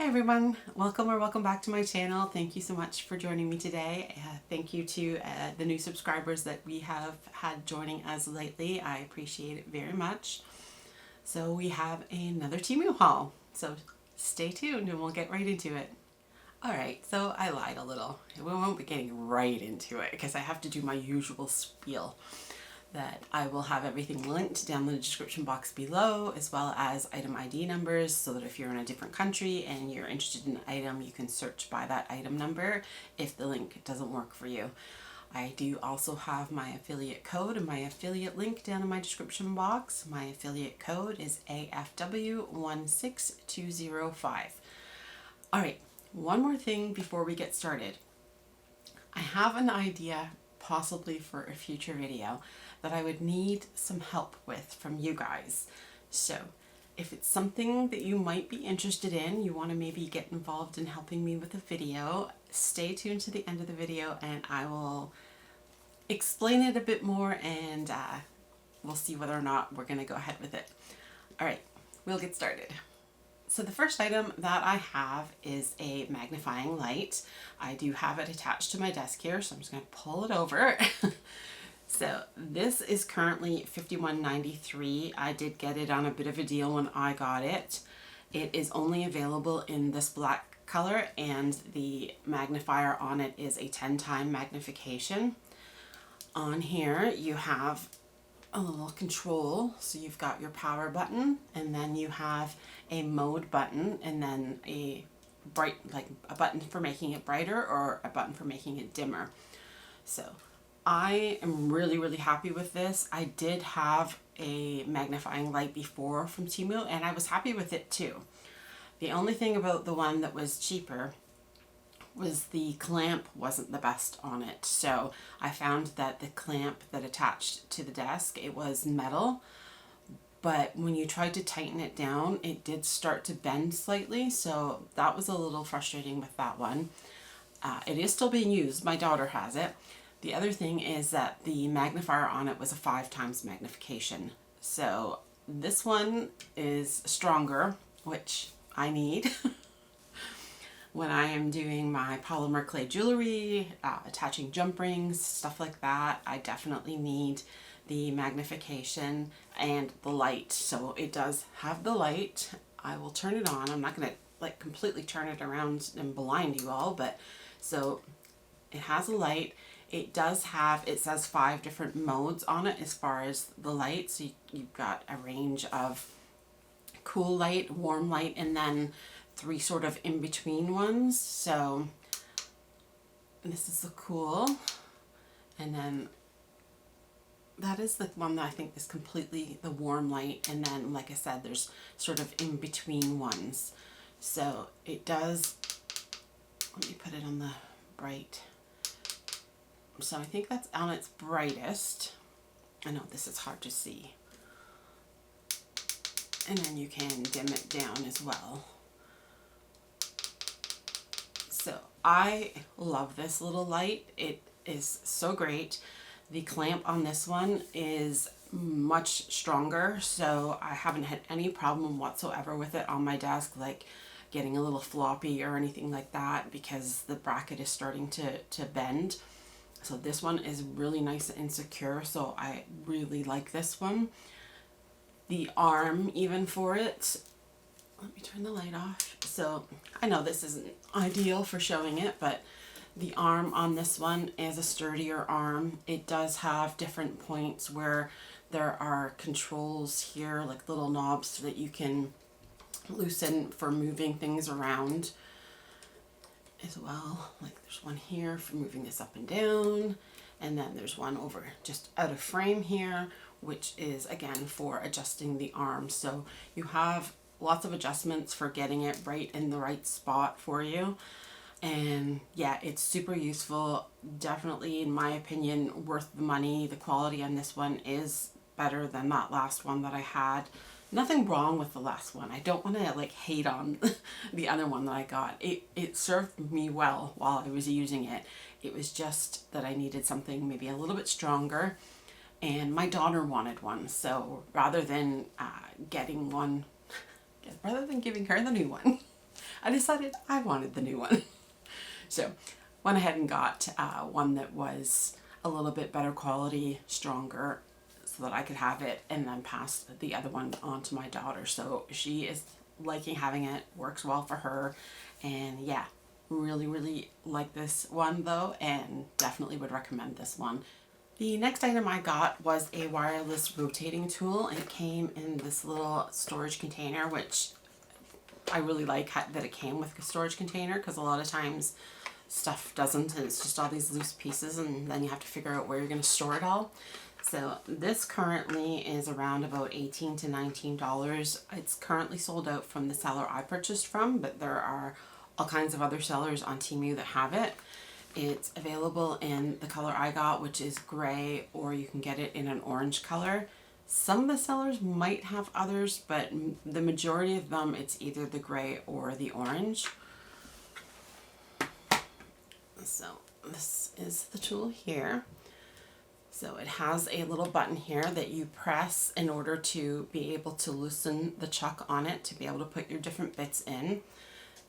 Hi everyone, welcome or welcome back to my channel. Thank you so much for joining me today. Thank you to the new subscribers that we have had joining us lately. I appreciate it very much. So we have another Temu haul. So stay tuned and we'll get right into it. Alright, so I lied a little. We won't be getting right into it because I have to do my usual spiel. That I will have everything linked down in the description box below, as well as item ID numbers, so that if you're in a different country and you're interested in an item, you can search by that item number if the link doesn't work for you. I do also have my affiliate code and my affiliate link down in my description box. My affiliate code is AFW16205. Alright, one more thing before we get started. I have an idea possibly for a future video that I would need some help with from you guys. So if it's something that you might be interested in, you want to maybe get involved in helping me with a video, stay tuned to the end of the video and I will explain it a bit more and we'll see whether or not we're going to go ahead with it. Alright, we'll get started. So the first item that I have is a magnifying light. I do have it attached to my desk here, so I'm just going to pull it over. So this is currently $51.93. I did get it on a bit of a deal when I got it. It is only available in this black color and the magnifier on it is a 10-time magnification. On here you have a little control, so you've got your power button and then you have a mode button and then a bright, like a button for making it brighter or a button for making it dimmer. So I am really happy with this. I did have a magnifying light before from Temu and I was happy with it too. The only thing about the one that was cheaper was the clamp wasn't the best on it. So I found that the clamp that attached to the desk, it was metal, but when you tried to tighten it down, it did start to bend slightly. So that was a little frustrating with that one. It is still being used. My daughter has it. The other thing is that the magnifier on it was a 5x magnification. So this one is stronger, which I need. When I am doing my polymer clay jewelry, attaching jump rings, stuff like that, I definitely need the magnification and the light. So it does have the light. I will turn it on. I'm not going to like completely turn it around and blind you all, but so it has a light. It does have, it says 5 different modes on it as far as the light. So you've got a range of cool light, warm light, and then 3 sort of in between ones. So this is the cool, and then that is the one that I think is completely the warm light, and then like I said there's sort of in between ones. So it does, let me put it on the bright. So I think that's on its brightest. I know this is hard to see, and then you can dim it down as well. So I love this little light. It is so great. The clamp on this one is much stronger, so I haven't had any problem whatsoever with it on my desk, like getting a little floppy or anything like that, because the bracket is starting to bend. So this one is really nice and secure, so I really like this one. The arm even for it, let me turn the light off. So I know this isn't ideal for showing it, but the arm on this one is a sturdier arm. It does have different points where there are controls here, like little knobs so that you can loosen for moving things around as well. Like there's one here for moving this up and down, and then there's one over just out of frame here, which is again for adjusting the arm. So you have lots of adjustments for getting it right in the right spot for you. And yeah, it's super useful. Definitely, in my opinion, worth the money. The quality on this one is better than that last one that I had. Nothing wrong with the last one. I don't want to like hate on the other one that I got. It served me well while I was using it. It was just that I needed something maybe a little bit stronger, and my daughter wanted one. So rather than getting one, rather than giving her the new one, I decided I wanted the new one. So went ahead and got one that was a little bit better quality, stronger, so that I could have it and then pass the other one on to my daughter. So she is liking having it, works well for her, and yeah, really like this one though, and definitely would recommend this one. The next item I got was a wireless rotating tool. It came in this little storage container, which I really like that it came with a storage container, because a lot of times stuff doesn't, and it's just all these loose pieces, and then you have to figure out where you're going to store it all. So this currently is around about $18 to $19. It's currently sold out from the seller I purchased from, but there are all kinds of other sellers on Temu that have it. It's available in the color I got, which is gray, or you can get it in an orange color. Some of the sellers might have others, but the majority of them, it's either the gray or the orange. So this is the tool here. So it has a little button here that you press in order to be able to loosen the chuck on it, to be able to put your different bits in.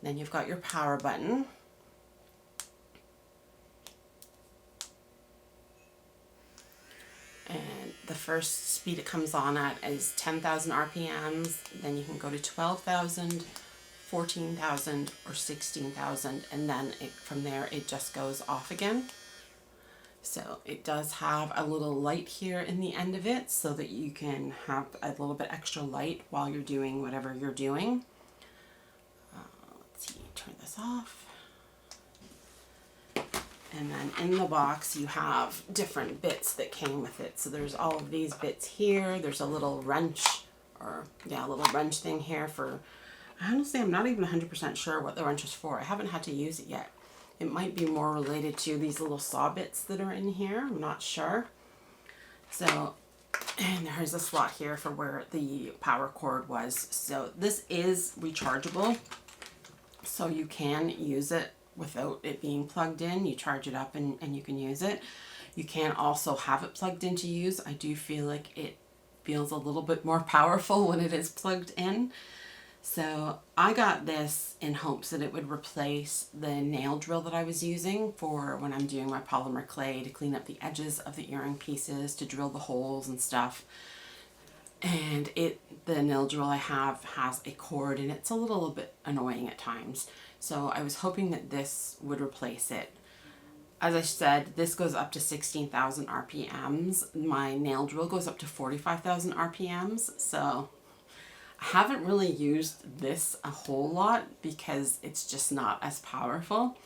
Then you've got your power button. And the first speed it comes on at is 10,000 RPMs. Then you can go to 12,000, 14,000, or 16,000, and then from there it just goes off again. So it does have a little light here in the end of it, so that you can have a little bit extra light while you're doing whatever you're doing. Let's see, turn this off. And then in the box you have different bits that came with it. So there's all of these bits here. There's a little wrench, or yeah, a little wrench thing here for, honestly, I'm not even 100% sure what the wrench is for. I haven't had to use it yet. It might be more related to these little saw bits that are in here. I'm not sure. So, and there's a slot here for where the power cord was. So this is rechargeable, so you can use it without it being plugged in. You charge it up and you can use it. You can also have it plugged in to use. I do feel like it feels a little bit more powerful when it is plugged in. So I got this in hopes that it would replace the nail drill that I was using for when I'm doing my polymer clay, to clean up the edges of the earring pieces, to drill the holes and stuff. And the nail drill I have has a cord, and it's a little bit annoying at times. So I was hoping that this would replace it. As I said, this goes up to 16,000 RPMs. My nail drill goes up to 45,000 RPMs. So I haven't really used this a whole lot because it's just not as powerful.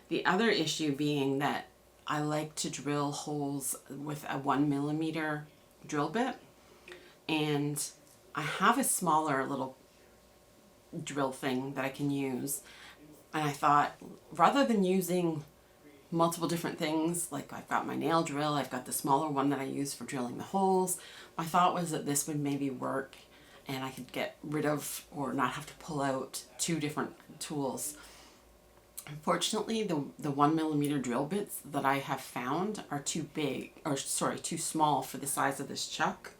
The other issue being that I like to drill holes with a 1mm drill bit, and I have a smaller little drill thing that I can use. And I thought, rather than using multiple different things, like I've got my nail drill, I've got the smaller one that I use for drilling the holes, my thought was that this would maybe work and I could get rid of, or not have to pull out, two different tools. Unfortunately, the 1mm drill bits that I have found are too big, or sorry, too small for the size of this chuck.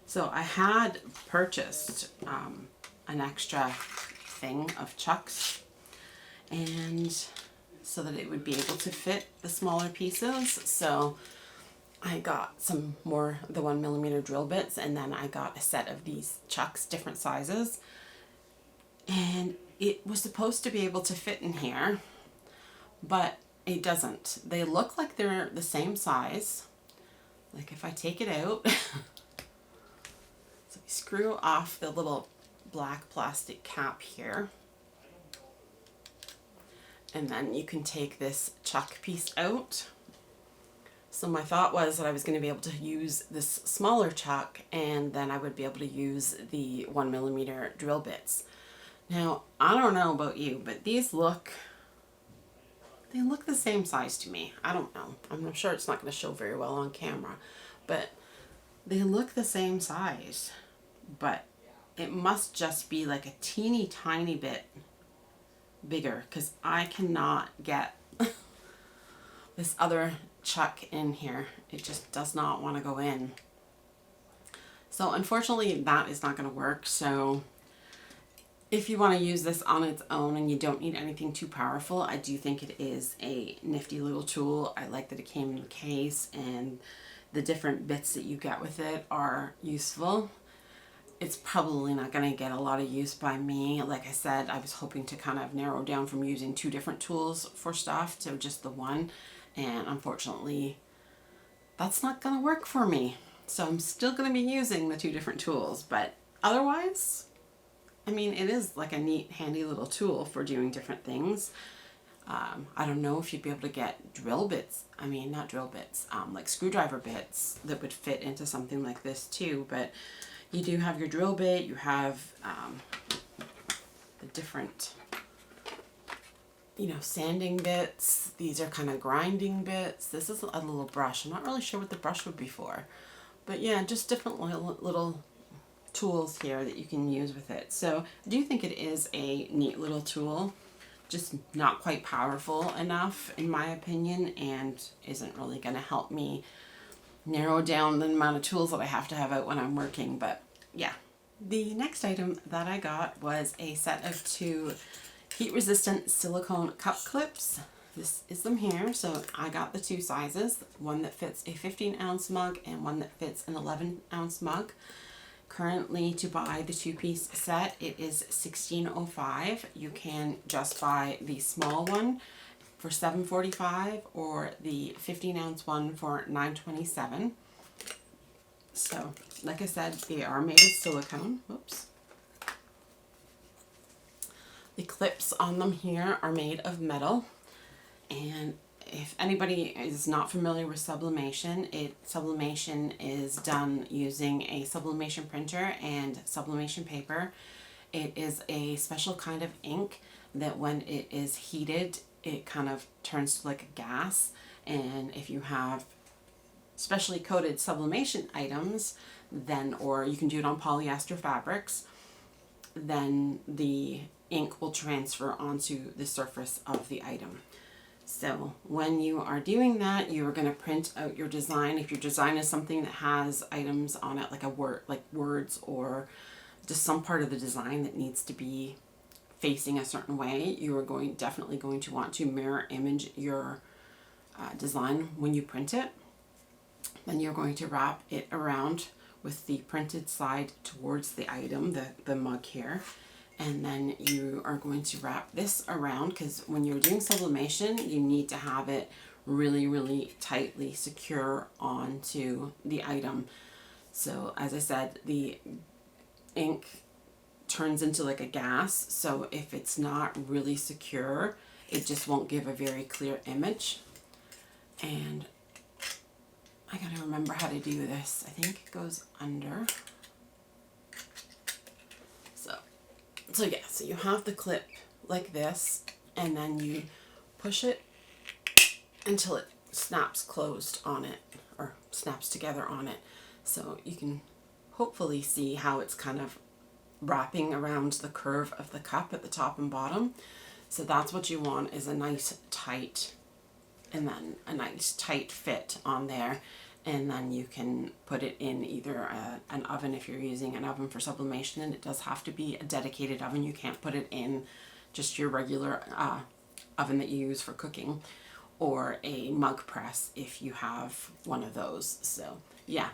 So I had purchased an extra thing of chucks, and so that it would be able to fit the smaller pieces. So I got some more the 1mm drill bits, and then I got a set of these chucks, different sizes, and it was supposed to be able to fit in here, but it doesn't. They look like they're the same size. Like if I take it out, so we screw off the little black plastic cap here, and then you can take this chuck piece out. So my thought was that I was going to be able to use this smaller chuck, and then I would be able to use the 1mm drill bits. Now, I don't know about you, but these look the same size to me. I don't know. I'm sure it's not going to show very well on camera, but they look the same size. But it must just be like a teeny tiny bit bigger, because I cannot get this other chuck in here. It just does not want to go in. So unfortunately that is not going to work. So if you want to use this on its own and you don't need anything too powerful, I do think it is a nifty little tool. I like that it came in a case and the different bits that you get with it are useful. It's probably not going to get a lot of use by me. Like I said, I was hoping to kind of narrow down from using 2 different tools for stuff to just the one. And unfortunately, that's not going to work for me. So I'm still going to be using the 2 different tools. But otherwise, I mean, it is like a neat, handy little tool for doing different things. I don't know if you'd be able to get drill bits. I mean, not drill bits, like screwdriver bits that would fit into something like this too. But you do have your drill bit. You have the different, you know, sanding bits. These are kind of grinding bits. This is a little brush. I'm not really sure what the brush would be for. But yeah, just different little tools here that you can use with it. So I do think it is a neat little tool, just not quite powerful enough in my opinion, and isn't really going to help me narrow down the amount of tools that I have to have out when I'm working. But yeah, the next item that I got was a set of 2 heat resistant silicone cup clips. This is them here. So I got the 2 sizes, one that fits a 15-ounce mug and one that fits an 11-ounce mug. Currently, to buy the 2-piece set, it is $16.05. You can just buy the small one for $7.45 or the 15-ounce one for $9.27. So, like I said, they are made of silicone. Whoops. The clips on them here are made of metal, and if anybody is not familiar with sublimation, sublimation is done using a sublimation printer and sublimation paper. It is a special kind of ink that when it is heated, it kind of turns to like a gas. And if you have specially coated sublimation items, then, or you can do it on polyester fabrics, then the ink will transfer onto the surface of the item. So when you are doing that, you are going to print out your design. If your design is something that has items on it, like a word, like words, or just some part of the design that needs to be facing a certain way, you are definitely going to want to mirror image your design when you print it. Then you're going to wrap it around with the printed side towards the item, the mug here. And then you are going to wrap this around, because when you're doing sublimation, you need to have it really, really tightly secure onto the item. So as I said, the ink turns into like a gas. So if it's not really secure, it just won't give a very clear image. And I gotta remember how to do this. I think it goes under. So yeah, so you have the clip like this, and then you push it until it snaps closed on it, or snaps together on it. So you can hopefully see how it's kind of wrapping around the curve of the cup at the top and bottom. So that's what you want, is a nice tight, and then a nice tight fit on there. And then you can put it in either an oven if you're using an oven for sublimation, and it does have to be a dedicated oven. You can't put it in just your regular oven that you use for cooking, or a mug press if you have one of those. So yeah,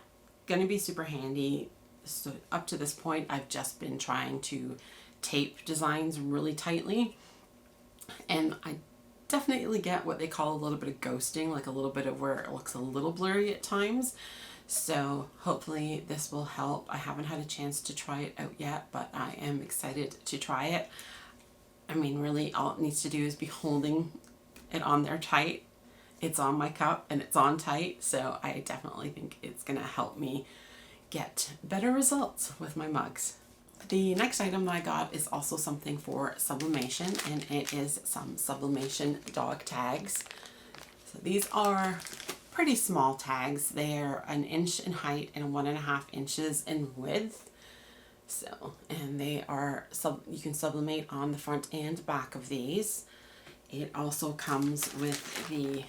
gonna be super handy. So up to this point, I've just been trying to tape designs really tightly, and I definitely get what they call a little bit of ghosting, like a little bit of where it looks a little blurry at times. So hopefully this will help. I haven't had a chance to try it out yet, but I am excited to try it. I mean, really all it needs to do is be holding it on there tight. It's on my cup and it's on tight, so I definitely think it's gonna help me get better results with my mugs. The next item that I got is also something for sublimation, and it is some sublimation dog tags. So these are pretty small tags. They're 1 inch in height and 1.5 inches in width. So, and they are, you can sublimate on the front and back of these. It also comes with the,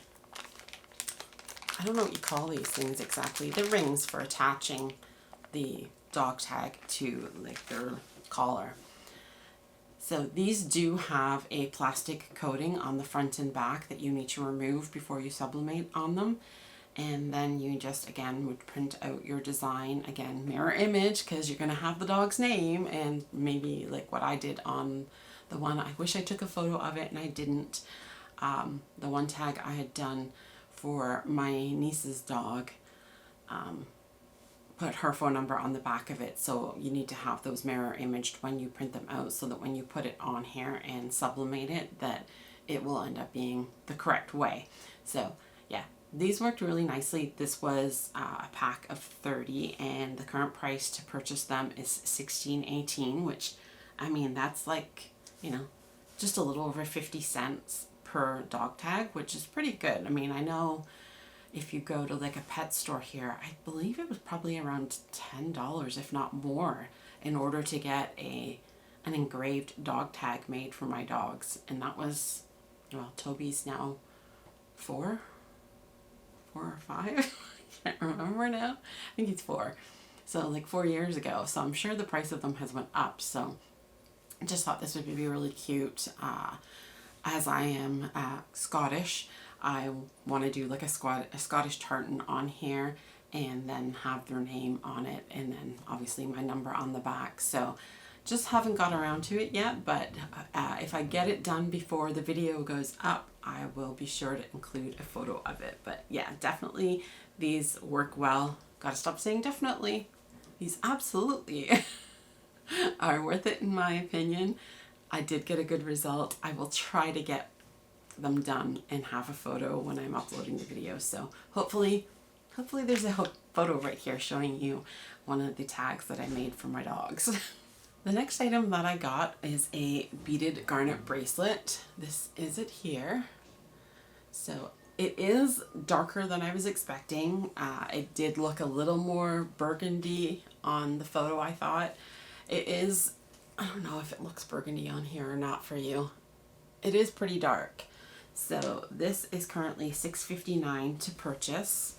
I don't know what you call these things exactly, the rings for attaching the dog tag to like their collar. So these do have a plastic coating on the front and back that you need to remove before you sublimate on them. And then you just, again, would print out your design, again, mirror image, because you're going to have the dog's name, and maybe like what I did on the one, I wish I took a photo of it and I didn't. The one tag I had done for my niece's dog, put her phone number on the back of it, so you need to have those mirror imaged when you print them out, so that when you put it on here and sublimate it, that it will end up being the correct way. So yeah, these worked really nicely. This was a pack of 30, and the current price to purchase them is $16.18, which, I mean, that's like, you know, just a little over 50 cents per dog tag, which is pretty good. I mean, I know if you go to like a pet store here, I believe it was probably around $10, if not more, in order to get an engraved dog tag made for my dogs. And that was, well, Toby's now 4 or 5. I can't remember now. I think he's 4. So like 4 years ago. So I'm sure the price of them has went up. So I just thought this would be really cute. As I am Scottish, I want to do like a Scottish tartan on here, and then have their name on it, and then obviously my number on the back. So just haven't got around to it yet, but if I get it done before the video goes up, I will be sure to include a photo of it. But yeah, definitely these work well. Gotta stop saying definitely. These absolutely are worth it in my opinion. I did get a good result. I will try to get them done and have a photo when I'm uploading the video. So hopefully there's a photo right here showing you one of the tags that I made for my dogs. The next item that I got is a beaded garnet bracelet. This is it here. So it is darker than I was expecting. It did look a little more burgundy on the photo, I thought. It is, I don't know if it looks burgundy on here or not for you. It is pretty dark. So this is currently $6.59 to purchase,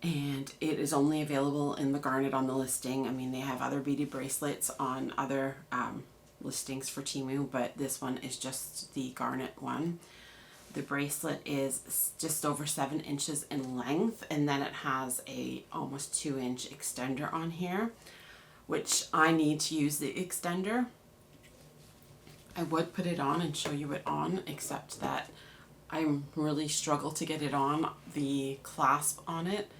and it is only available in the Garnet on the listing. I mean, they have other beaded bracelets on other listings for Temu, but this one is just the Garnet one. The bracelet is just over 7 inches in length, and then it has a almost 2-inch extender on here, which I need to use the extender. I would put it on and show you it on, except that I really struggle to get it on. The clasp on it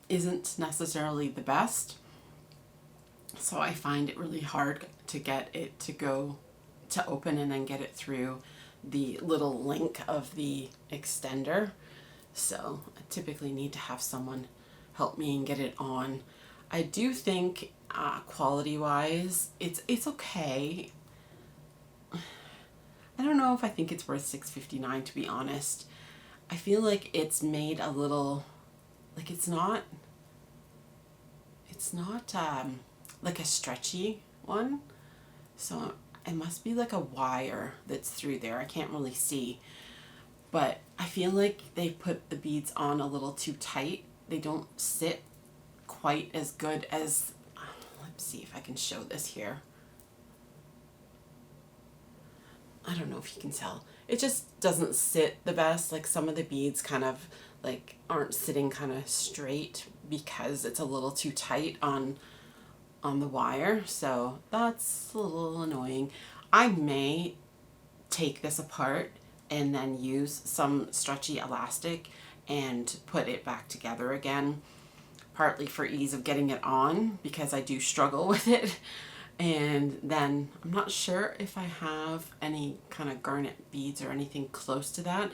isn't necessarily the best, so I find it really hard to get it to go to open and then get it through the little link of the extender. So I typically need to have someone help me and get it on. I do think quality wise it's okay. I don't know if I think it's worth $6.59, to be honest. I feel like it's made a little, like it's not like a stretchy one. So it must be like a wire that's through there. I can't really see. But I feel like they put the beads on a little too tight. They don't sit quite as good as, let's see if I can show this here. I don't know if you can tell. It just doesn't sit the best. Like some of the beads kind of like aren't sitting kind of straight because it's a little too tight on the wire. So that's a little annoying. I may take this apart and then use some stretchy elastic and put it back together again, partly for ease of getting it on because I do struggle with it. And then I'm not sure if I have any kind of garnet beads or anything close to that,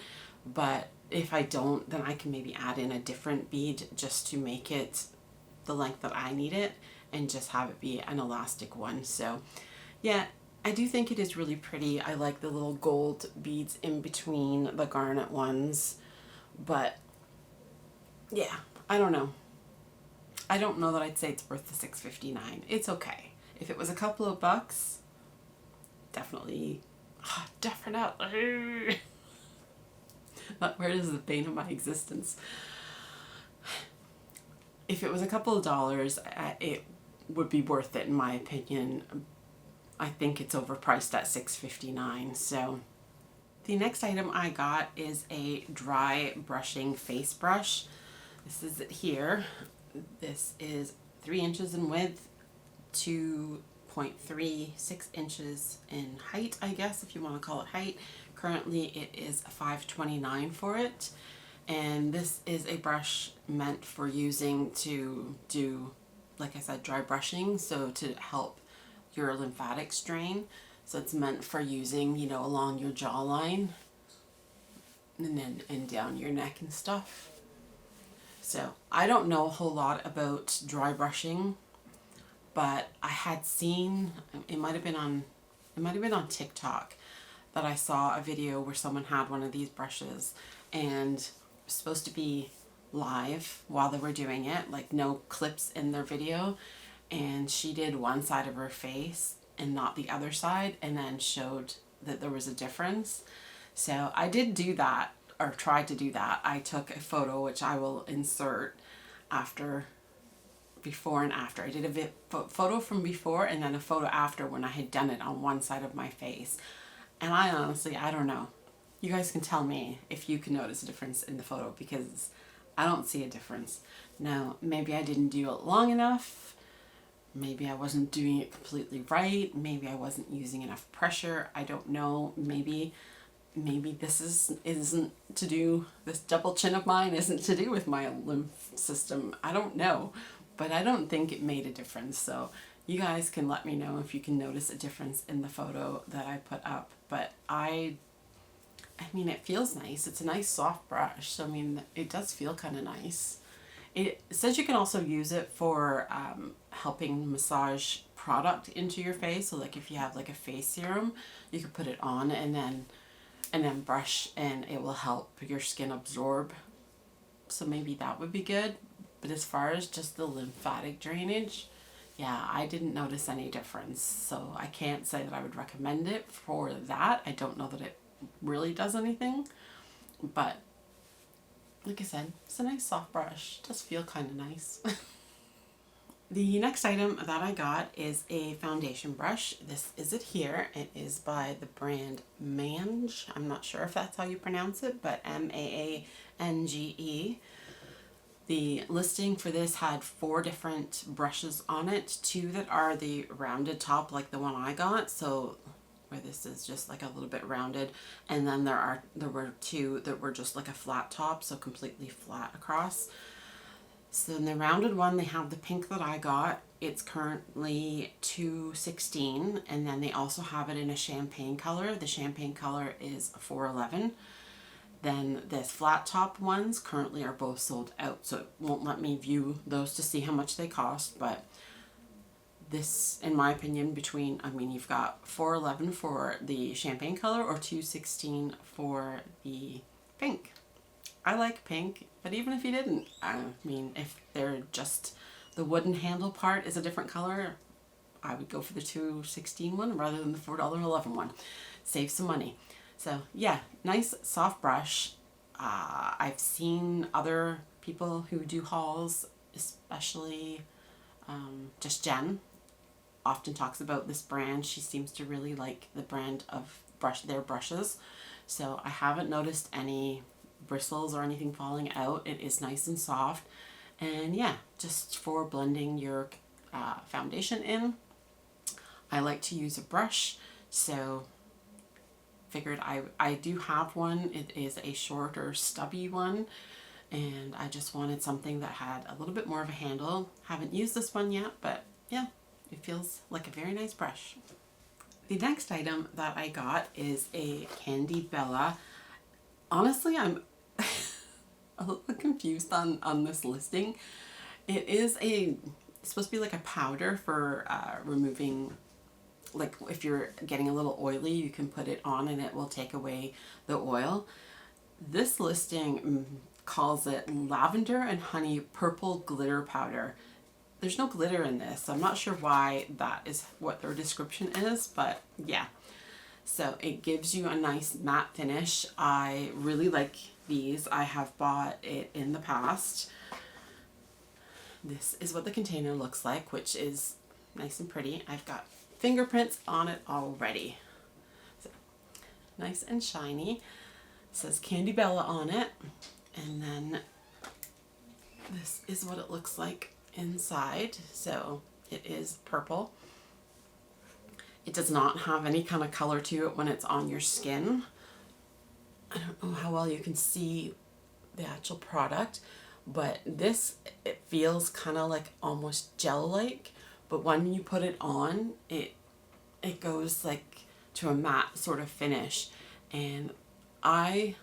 but if I don't, then I can maybe add in a different bead just to make it the length that I need it and just have it be an elastic one. So yeah, I do think it is really pretty. I like the little gold beads in between the garnet ones, but yeah, I don't know. I don't know that I'd say it's worth the $6.59. It's okay. If it was a couple of bucks, definitely. That word is the bane of my existence. If it was a couple of dollars, it would be worth it in my opinion. I think it's overpriced at $6.59. So the next item I got is a dry brushing face brush. This is it here. This is 3 inches in width, 2.36 inches in height, I guess, if you want to call it height. Currently it is $5.29 for it. And this is a brush meant for using to do, like I said, dry brushing, so to help your lymphatics drain. So it's meant for using, you know, along your jawline and down your neck and stuff. So I don't know a whole lot about dry brushing, but I had seen, it might have been on TikTok, that I saw a video where someone had one of these brushes and it was supposed to be live while they were doing it, like no clips in their video, and she did one side of her face and not the other side, and then showed that there was a difference. So I did do that, or tried to do that. I took a photo, which I will insert before and after. I did a photo from before and then a photo after when I had done it on one side of my face. And I honestly, I don't know. You guys can tell me if you can notice a difference in the photo, because I don't see a difference. Now, maybe I didn't do it long enough. Maybe I wasn't doing it completely right. Maybe I wasn't using enough pressure. I don't know. Maybe this isn't to do, this double chin of mine isn't to do with my lymph system. I don't know, but I don't think it made a difference. So you guys can let me know if you can notice a difference in the photo that I put up. But I mean, it feels nice. It's a nice soft brush. So, I mean, it does feel kind of nice. It says you can also use it for helping massage product into your face. So like if you have like a face serum, you could put it on and then brush, and it will help your skin absorb. So maybe that would be good. But as far as just the lymphatic drainage, yeah, I didn't notice any difference. So I can't say that I would recommend it for that. I don't know that it really does anything, but like I said, it's a nice soft brush. It does feel kind of nice. The next item that I got is a foundation brush. This is it here. It is by the brand Mange. I'm not sure if that's how you pronounce it, but Maange. The listing for this had 4 different brushes on it. 2 that are the rounded top, like the one I got. So where this is just like a little bit rounded, and then there were 2 that were just like a flat top, so completely flat across. So in the rounded one, they have the pink that I got. It's currently $2.16, and then they also have it in a champagne color. The champagne color is $4.11. Then the flat top ones currently are both sold out, so it won't let me view those to see how much they cost, but this, in my opinion, you've got $4.11 for the champagne color or $2.16 for the pink. I like pink, but even if you didn't, if they're just, the wooden handle part is a different color, I would go for the $2.16 one rather than the $4.11 one. Save some money. So yeah, nice soft brush. I've seen other people who do hauls, especially just Jen, often talks about this brand. She seems to really like the brand of their brushes. So I haven't noticed any bristles or anything falling out. It is nice and soft. And yeah, just for blending your foundation in. I like to use a brush, so figured I do have one. It is a shorter, stubby one, and I just wanted something that had a little bit more of a handle. Haven't used this one yet, but yeah, it feels like a very nice brush. The next item that I got is a Candy Bella. Honestly, I'm a little confused on this listing. It's supposed to be like a powder for removing, like if you're getting a little oily, you can put it on and it will take away the oil. This listing calls it lavender and honey purple glitter powder. There's no glitter in this, so I'm not sure why that is what their description is, but yeah. So it gives you a nice matte finish. I really like these. I have bought it in the past. This is what the container looks like, which is nice and pretty. I've got fingerprints on it already. So, nice and shiny. It says Candy Bella on it. And then this is what it looks like inside. So it is purple. It does not have any kind of color to it when it's on your skin. I don't know how well you can see the actual product, but this, it feels kind of like almost gel-like, but when you put it on, it goes like to a matte sort of finish, and I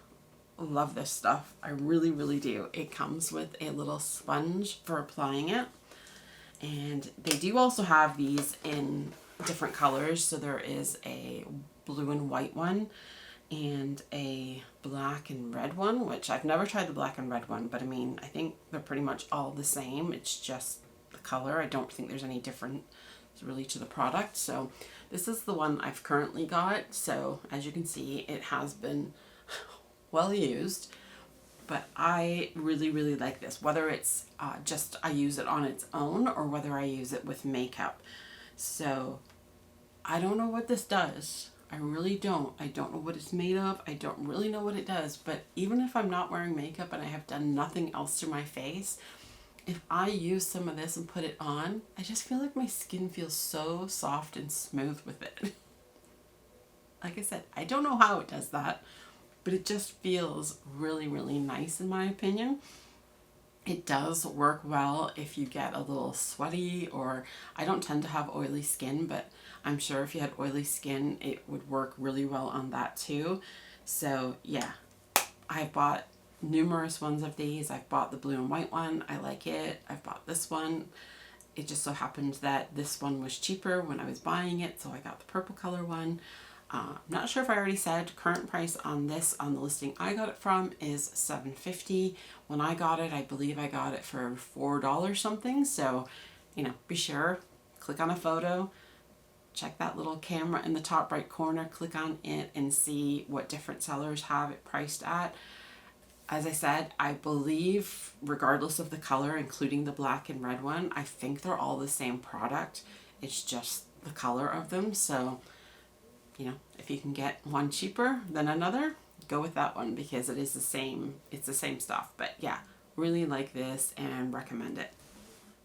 love this stuff. I really, really do. It comes with a little sponge for applying it, and they do also have these in different colors. So there is a blue and white one and a black and red one, which I've never tried the black and red one, but I mean, I think they're pretty much all the same. It's just the color. I don't think there's any difference really to the product. So this is the one I've currently got. So as you can see, it has been well used, but I really, really like this, whether it's just I use it on its own or whether I use it with makeup. So I don't know what this does. I really don't. I don't know what it's made of. I don't really know what it does, but even if I'm not wearing makeup and I have done nothing else to my face, if I use some of this and put it on, I just feel like my skin feels so soft and smooth with it. Like I said, I don't know how it does that, but it just feels really, really nice in my opinion. It does work well if you get a little sweaty, or I don't tend to have oily skin, but I'm sure if you had oily skin, it would work really well on that too. So yeah, I've bought numerous ones of these. I've bought the blue and white one. I like it. I've bought this one. It just so happened that this one was cheaper when I was buying it, so I got the purple color one. I'm not sure if I already said current price on this on the listing I got it from is $7.50. When I got it, I believe I got it for $4 something. So, you know, be sure, click on a photo, check that little camera in the top right corner, click on it and see what different sellers have it priced at. As I said, I believe regardless of the color, including the black and red one, I think they're all the same product. It's just the color of them. So, you know, if you can get one cheaper than another, go with that one because it is the same, it's the same stuff. But yeah, really like this and recommend it.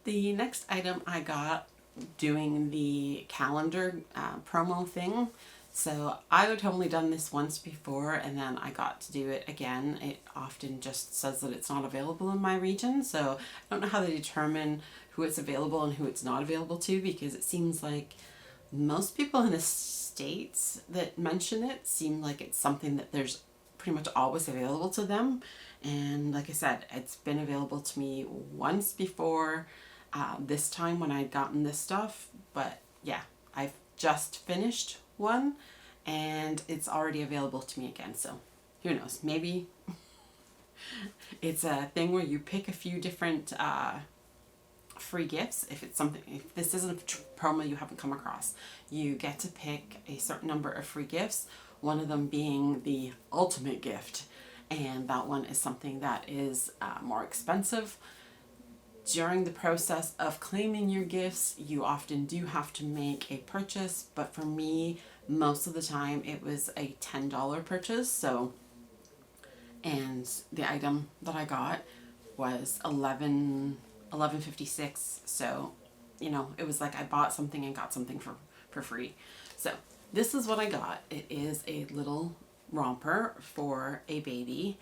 The next item I got doing the calendar promo thing. So I've only done this once before and then I got to do it again. It often just says that it's not available in my region. So I don't know how they determine who it's available and who it's not available to, because it seems like most people in the States that mention it seem like it's something that there's pretty much always available to them. And like I said, it's been available to me once before, this time when I'd gotten this stuff. But yeah, I've just finished one and it's already available to me again. So who knows, maybe it's a thing where you pick a few different free gifts. If it's something, if this isn't a promo you haven't come across, you get to pick a certain number of free gifts, one of them being the ultimate gift, and that one is something that is more expensive. During the process of claiming your gifts, you often do have to make a purchase, but for me, most of the time it was a $10 purchase. So, and the item that I got was $11.56. So, you know, it was like I bought something and got something for free. So this is what I got. It is a little romper for a baby.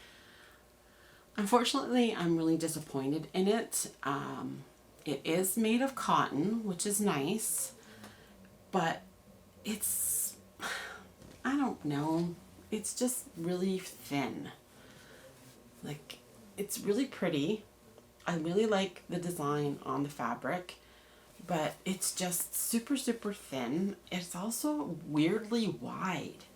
Unfortunately, I'm really disappointed in it. It is made of cotton, which is nice, but it's, I don't know, it's just really thin. Like, it's really pretty. I really like the design on the fabric, but it's just super, super thin. It's also weirdly wide.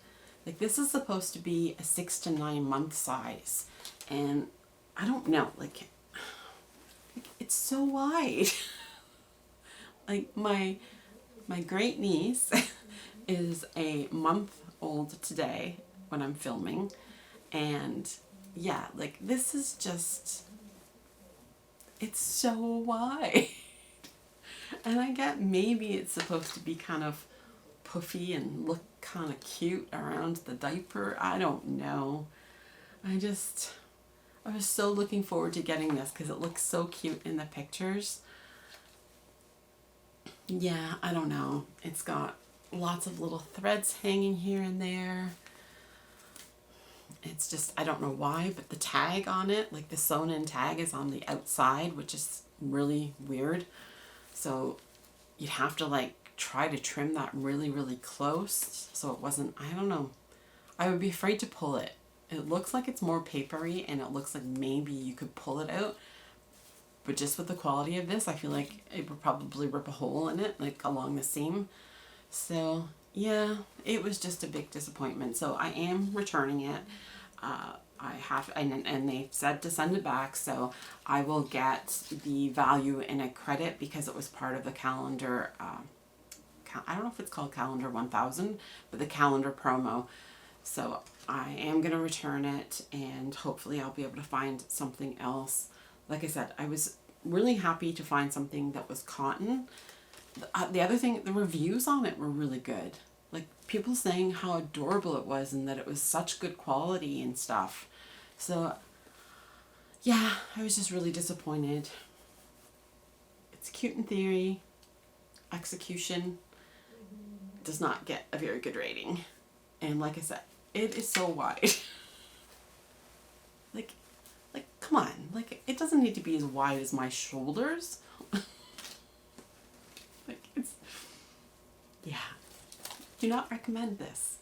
Like, this is supposed to be a 6 to 9 month size, and I don't know, like it's so wide. Like my great niece is a month old today when I'm filming, and yeah, like this is just, it's so wide. And I get maybe it's supposed to be kind of puffy and look kind of cute around the diaper. I don't know. I was so looking forward to getting this because it looks so cute in the pictures. Yeah, I don't know. It's got lots of little threads hanging here and there. It's just, I don't know why, but the tag on it, like the sewn in tag, is on the outside, which is really weird. So you'd have to like try to trim that really, really close so it wasn't, I don't know. I would be afraid to pull it. It looks like it's more papery and it looks like maybe you could pull it out. But just with the quality of this, I feel like it would probably rip a hole in it, like along the seam. So yeah, it was just a big disappointment. So I am returning it. I have, and they've said to send it back, so I will get the value in a credit because it was part of the calendar. I don't know if it's called Calendar 1000, but the calendar promo. So I am going to return it, and hopefully I'll be able to find something else. Like I said, I was really happy to find something that was cotton. The other thing, the reviews on it were really good. Like people saying how adorable it was and that it was such good quality and stuff. So yeah, I was just really disappointed. It's cute in theory. Execution does not get a very good rating. And like I said, it is so wide. like come on, like it doesn't need to be as wide as my shoulders. Like it's, yeah, do not recommend this.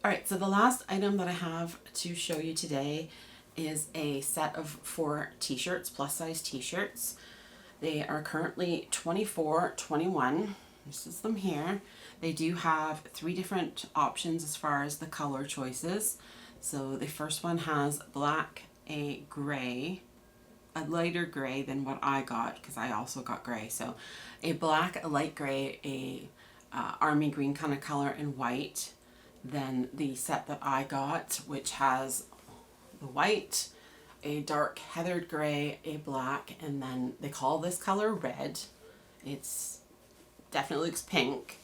All right, so the last item that I have to show you today is a set of 4 t-shirts, plus size t-shirts. They are currently $24.21. This is them here. They do have 3 different options as far as the color choices. So the first one has black, a gray, a lighter gray than what I got because I also got gray. So a black, a light gray, a army green kind of color, and white. Then the set that I got, which has the white, a dark heathered gray, a black, and then they call this color red. It's definitely looks pink.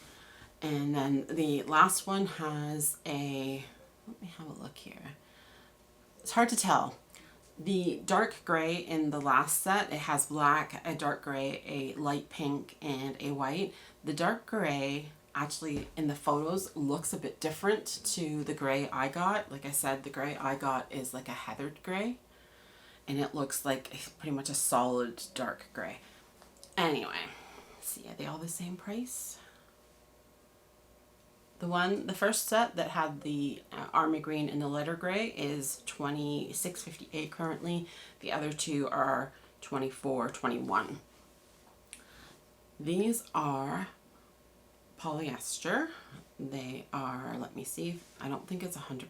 And then the last one has a, let me have a look here. It's hard to tell. The dark gray in the last set, it has black, a dark gray, a light pink, and a white. The dark gray actually in the photos looks a bit different to the gray I got. Like I said, the gray I got is like a heathered gray, and it looks like pretty much a solid dark gray. Anyway, see, are they all the same price? The first set that had the army green and the lighter gray is $26.58 currently. The other 2 are $24.21. These are polyester. They are, let me see, I don't think it's 100%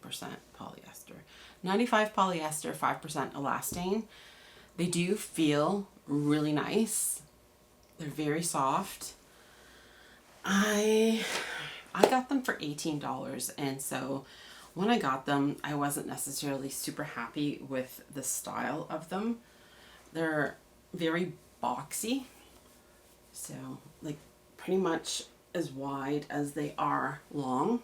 polyester. 95 polyester, 5% elastane. They do feel really nice. They're very soft. I got them for $18, and so when I got them, I wasn't necessarily super happy with the style of them. They're very boxy, so like pretty much as wide as they are long.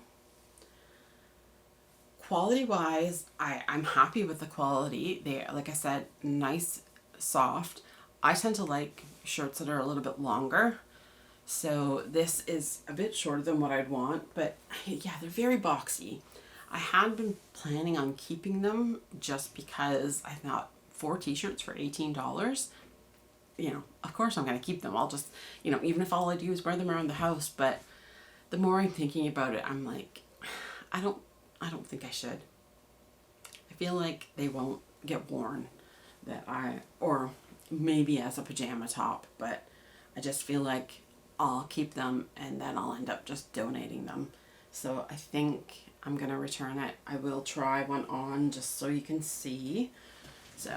Quality wise, I'm happy with the quality. They, like I said, nice, soft. I tend to like shirts that are a little bit longer. So this is a bit shorter than what I'd want, but yeah, they're very boxy. I had been planning on keeping them just because I thought 4 t-shirts for $18, you know, of course I'm going to keep them. I'll just, you know, even if all I do is wear them around the house. But the more I'm thinking about it, I'm like, I don't think I should. I feel like they won't get worn, or maybe as a pajama top, but I just feel like I'll keep them and then I'll end up just donating them. So I think I'm going to return it. I will try one on just so you can see. So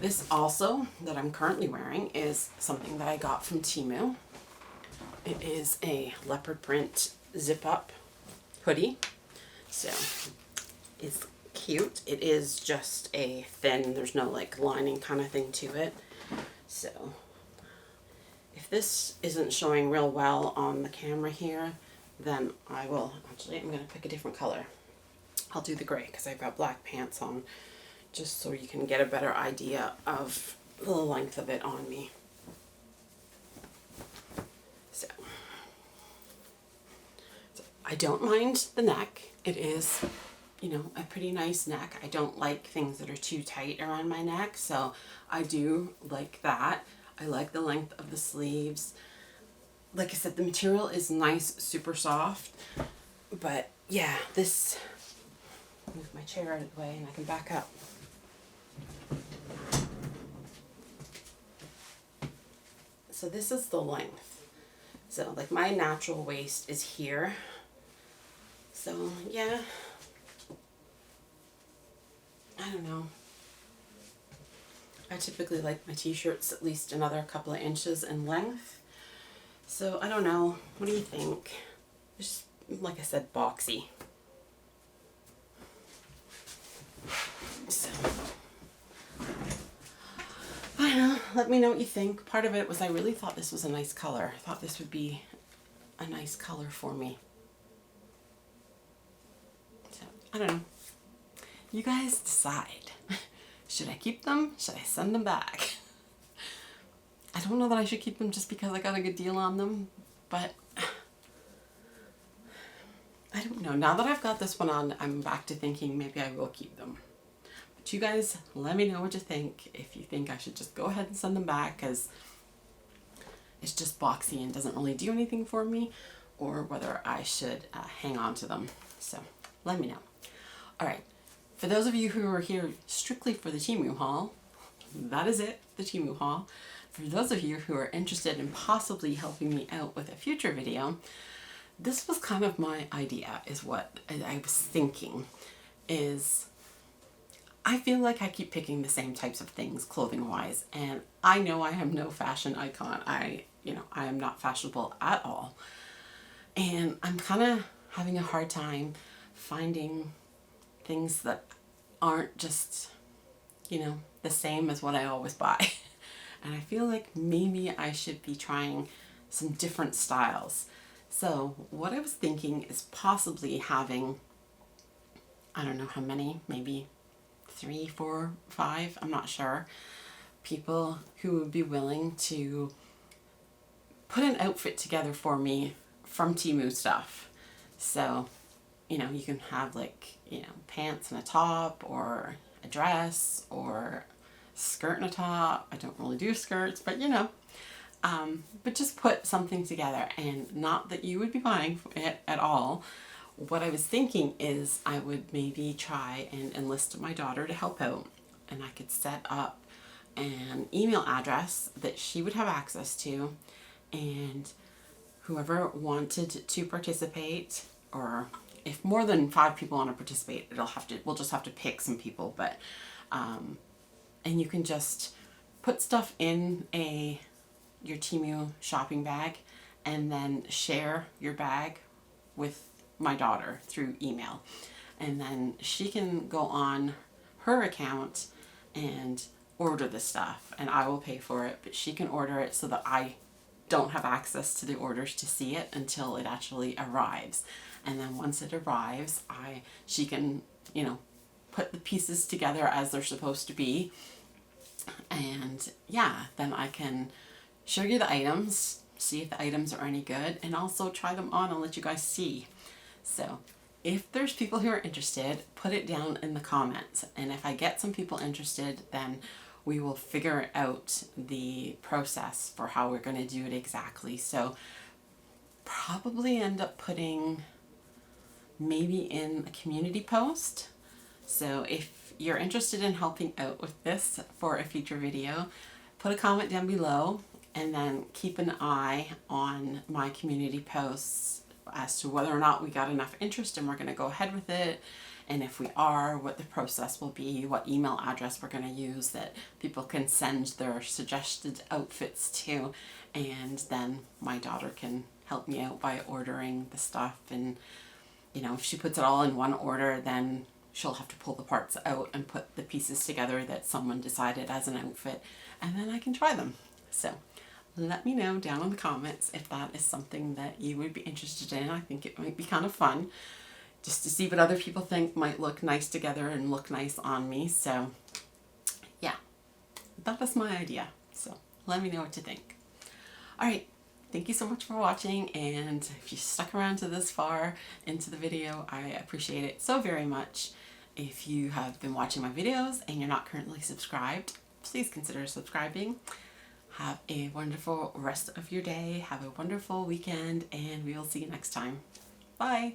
this also that I'm currently wearing is something that I got from Temu. It is a leopard print zip up hoodie. So it's cute. It is just a thin, there's no like lining kind of thing to it. So if this isn't showing real well on the camera here, then I will, actually I'm going to pick a different color. I'll do the gray because I've got black pants on, just so you can get a better idea of the length of it on me. So I don't mind the neck. It is, you know, a pretty nice neck. I don't like things that are too tight around my neck, so I do like that. I like the length of the sleeves. Like I said, the material is nice, super soft, but yeah, this, move my chair out of the way and I can back up. So this is the length. So like my natural waist is here. So yeah, I don't know. I typically like my t-shirts at least another couple of inches in length. So I don't know. What do you think? Just, like I said, boxy. So, I don't know. Let me know what you think. Part of it was I really thought this was a nice color. I thought this would be a nice color for me. So, I don't know. You guys decide. Should I keep them? Should I send them back? I don't know that I should keep them just because I got a good deal on them, but I don't know. Now that I've got this one on, I'm back to thinking maybe I will keep them. But you guys, let me know what you think. If you think I should just go ahead and send them back because it's just boxy and doesn't really do anything for me, or whether I should hang on to them. So let me know. All right. For those of you who are here strictly for the Temu haul, that is it, the Temu haul. For those of you who are interested in possibly helping me out with a future video, this was kind of my idea, is what I was thinking, is I feel like I keep picking the same types of things clothing wise, and I know I am no fashion icon. I am not fashionable at all. And I'm kind of having a hard time finding things that aren't just, you know, the same as what I always buy. And I feel like maybe I should be trying some different styles. So what I was thinking is possibly having, I don't know how many, maybe 3, 4, 5, I'm not sure, people who would be willing to put an outfit together for me from Temu stuff. So, you know, you can have like, you know, pants and a top, or a dress, or skirt and a top. I don't really do skirts, but you know, but just put something together, and not that you would be buying it at all. What I was thinking is I would maybe try and enlist my daughter to help out, and I could set up an email address that she would have access to, and whoever wanted to participate, or if more than 5 people want to participate, we'll just have to pick some people, but and you can just put stuff in your Temu shopping bag, and then share your bag with my daughter through email, and then she can go on her account and order the stuff, and I will pay for it, but she can order it so that I don't have access to the orders to see it until it actually arrives. And then once it arrives, she can, you know, put the pieces together as they're supposed to be. And yeah, then I can show you the items, see if the items are any good, and also try them on and let you guys see. So if there's people who are interested, put it down in the comments. And if I get some people interested, then we will figure out the process for how we're going to do it exactly. So probably end up putting maybe in a community post. So if you're interested in helping out with this for a future video, put a comment down below, and then keep an eye on my community posts as to whether or not we got enough interest and we're going to go ahead with it. And if we are, what the process will be, what email address we're going to use that people can send their suggested outfits to. And then my daughter can help me out by ordering the stuff. And, you know, if she puts it all in one order, then she'll have to pull the parts out and put the pieces together that someone decided as an outfit. And then I can try them. So let me know down in the comments if that is something that you would be interested in. I think it might be kind of fun just to see what other people think might look nice together and look nice on me. So yeah, that was my idea. So let me know what you think. All right. Thank you so much for watching, and if you stuck around to this far into the video, I appreciate it so very much. If you have been watching my videos and you're not currently subscribed, please consider subscribing. Have a wonderful rest of your day. Have a wonderful weekend, and we will see you next time. Bye.